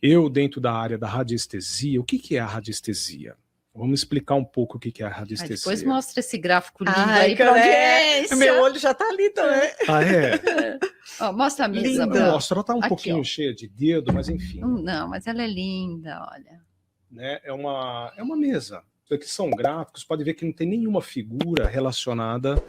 Eu, dentro da área da radiestesia, o que que é a radiestesia? Vamos explicar um pouco o que que é a radiestesia. Depois mostra esse gráfico lindo aí para audiência. Meu olho já está ali também. Ah, é? Ó, mostra a mesa. Eu mostro, ela está um pouquinho cheia de dedo, mas enfim. Não, mas ela é linda, olha. Né? É uma mesa. Isso aqui são gráficos, pode ver que não tem nenhuma figura relacionada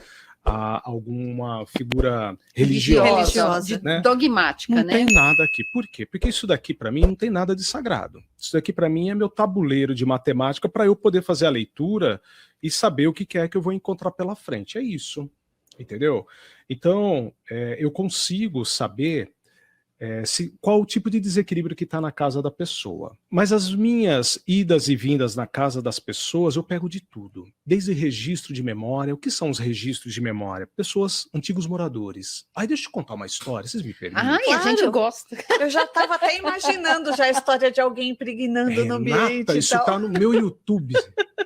a alguma figura religiosa, né? Dogmática, não né? Não tem nada aqui. Por quê? Porque isso daqui, para mim, não tem nada de sagrado. Isso daqui, para mim, é meu tabuleiro de matemática para eu poder fazer a leitura e saber o que é que eu vou encontrar pela frente. É isso. Entendeu? Então, eu consigo saber qual o tipo de desequilíbrio que está na casa da pessoa. Mas as minhas idas e vindas na casa das pessoas, eu pego de tudo. Desde registro de memória. O que são os registros de memória? Pessoas, antigos moradores. Aí deixa eu contar uma história, vocês me permitem? Ai, claro. A gente gosta. Eu já estava até imaginando já a história de alguém impregnando no ambiente. Isso está no meu YouTube.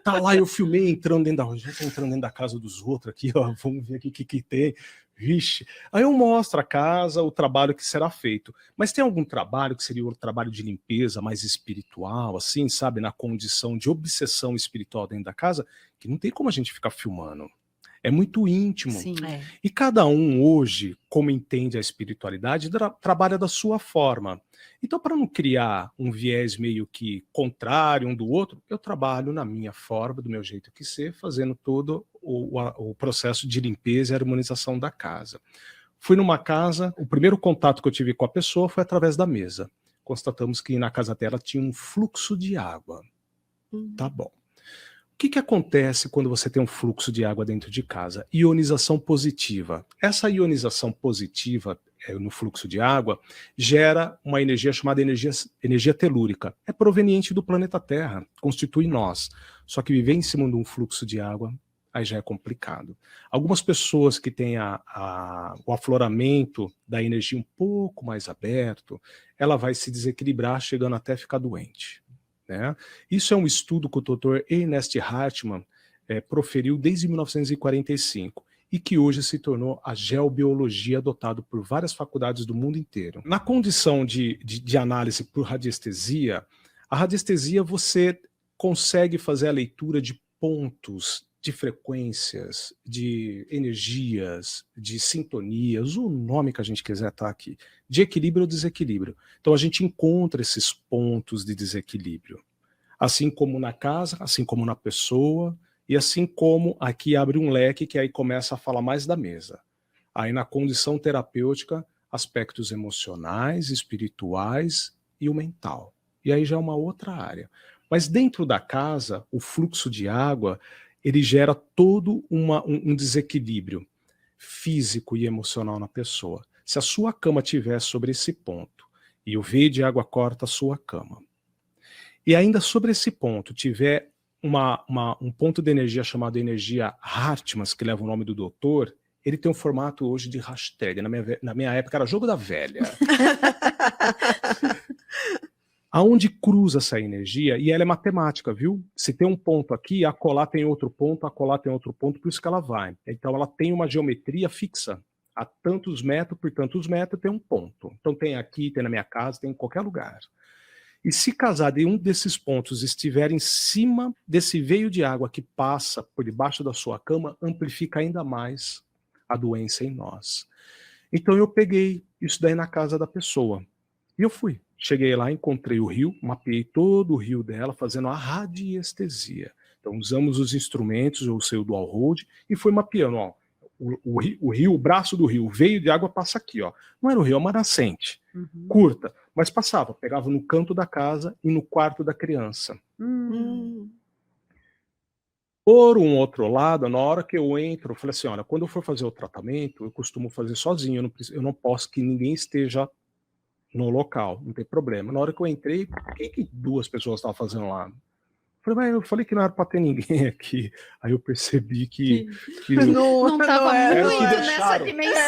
Tá lá, eu filmei entrando dentro da casa dos outros aqui, ó. Vamos ver aqui o que tem. Vixe. Aí eu mostro a casa, o trabalho que será feito. Mas tem algum trabalho que seria o trabalho de limpeza mais espiritual, assim, sabe? Na condição de obsessão espiritual dentro da casa, que não tem como a gente ficar filmando. É muito íntimo. Sim, E cada um hoje, como entende a espiritualidade, trabalha da sua forma. Então, para não criar um viés meio que contrário um do outro, eu trabalho na minha forma, do meu jeito que ser, fazendo todo o processo de limpeza e harmonização da casa. Fui numa casa, o primeiro contato que eu tive com a pessoa foi através da mesa. Constatamos que na casa dela tinha um fluxo de água. Tá bom. O que acontece quando você tem um fluxo de água dentro de casa? Ionização positiva. Essa ionização positiva no fluxo de água gera uma energia chamada energia telúrica. É proveniente do planeta Terra, constitui nós. Só que viver em cima de um fluxo de água, aí já é complicado. Algumas pessoas que têm o afloramento da energia um pouco mais aberto, ela vai se desequilibrar, chegando até ficar doente. Né? Isso é um estudo que o Dr. Ernest Hartmann proferiu desde 1945 e que hoje se tornou a geobiologia adotado por várias faculdades do mundo inteiro. Na condição de análise por radiestesia, a radiestesia você consegue fazer a leitura de pontos, de frequências, de energias, de sintonias, o nome que a gente quiser tá aqui, de equilíbrio ou desequilíbrio. Então a gente encontra esses pontos de desequilíbrio, assim como na casa, assim como na pessoa, e assim como aqui abre um leque que aí começa a falar mais da mesa. Aí na condição terapêutica, aspectos emocionais, espirituais e o mental. E aí já é uma outra área. Mas dentro da casa, o fluxo de água, ele gera todo um desequilíbrio físico e emocional na pessoa. Se a sua cama estiver sobre esse ponto, e o veio de água corta a sua cama, e ainda sobre esse ponto tiver um ponto de energia chamado energia Hartmann, que leva o nome do doutor, ele tem um formato hoje de hashtag. Na minha época era jogo da velha. Aonde cruza essa energia, e ela é matemática, viu? Se tem um ponto aqui, acolá tem outro ponto, acolá tem outro ponto, por isso que ela vai. Então ela tem uma geometria fixa. A tantos metros por tantos metros tem um ponto. Então tem aqui, tem na minha casa, tem em qualquer lugar. E se casar de um desses pontos estiver em cima desse veio de água que passa por debaixo da sua cama, amplifica ainda mais a doença em nós. Então eu peguei isso daí na casa da pessoa. E eu fui. Cheguei lá, encontrei o rio, mapeei todo o rio dela, fazendo a radiestesia. Então usamos os instrumentos, eu sei o dual hold, e fui mapeando, ó. O rio, o braço do rio, o veio de água passa aqui, ó. Não era um rio, é uma nascente, curta, mas passava, pegava no canto da casa e no quarto da criança. Por um outro lado, na hora que eu entro, eu falei assim, olha, quando eu for fazer o tratamento, eu costumo fazer sozinho, eu não posso que ninguém esteja no local, não tem problema. Na hora que eu entrei, o que duas pessoas estavam fazendo lá? Eu falei que não era para ter ninguém aqui. Aí eu percebi que não estava muito nessa dimensão.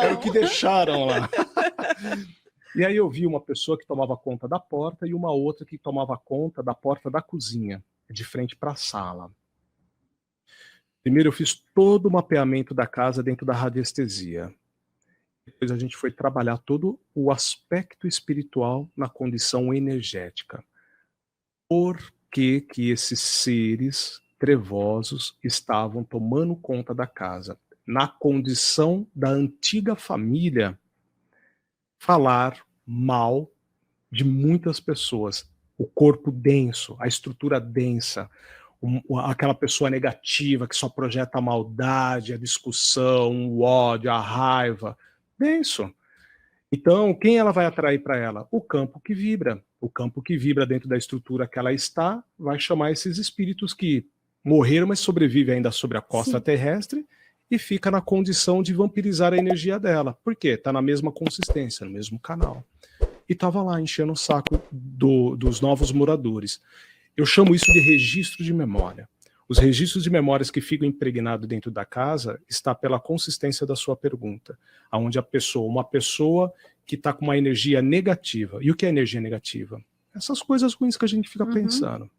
Era o que deixaram lá. E aí eu vi uma pessoa que tomava conta da porta e uma outra que tomava conta da porta da cozinha, de frente para a sala. Primeiro eu fiz todo o mapeamento da casa dentro da radiestesia. Depois a gente foi trabalhar todo o aspecto espiritual na condição energética. Por que que esses seres trevosos estavam tomando conta da casa? Na condição da antiga família, falar mal de muitas pessoas. O corpo denso, a estrutura densa, aquela pessoa negativa que só projeta a maldade, a discussão, o ódio, a raiva. Denso. Então, quem ela vai atrair para ela? O campo que vibra. O campo que vibra dentro da estrutura que ela está vai chamar esses espíritos que morreram, mas sobrevivem ainda sobre a costa Sim. terrestre e fica na condição de vampirizar a energia dela. Por quê? Está na mesma consistência, no mesmo canal. E estava lá enchendo o saco dos novos moradores. Eu chamo isso de registro de memória. Os registros de memórias que ficam impregnados dentro da casa está pela consistência da sua pergunta, aonde uma pessoa que está com uma energia negativa. E o que é energia negativa? Essas coisas ruins que a gente fica pensando.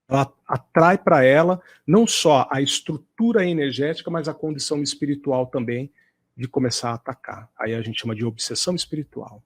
Ela atrai para ela não só a estrutura energética, mas a condição espiritual também de começar a atacar. Aí a gente chama de obsessão espiritual.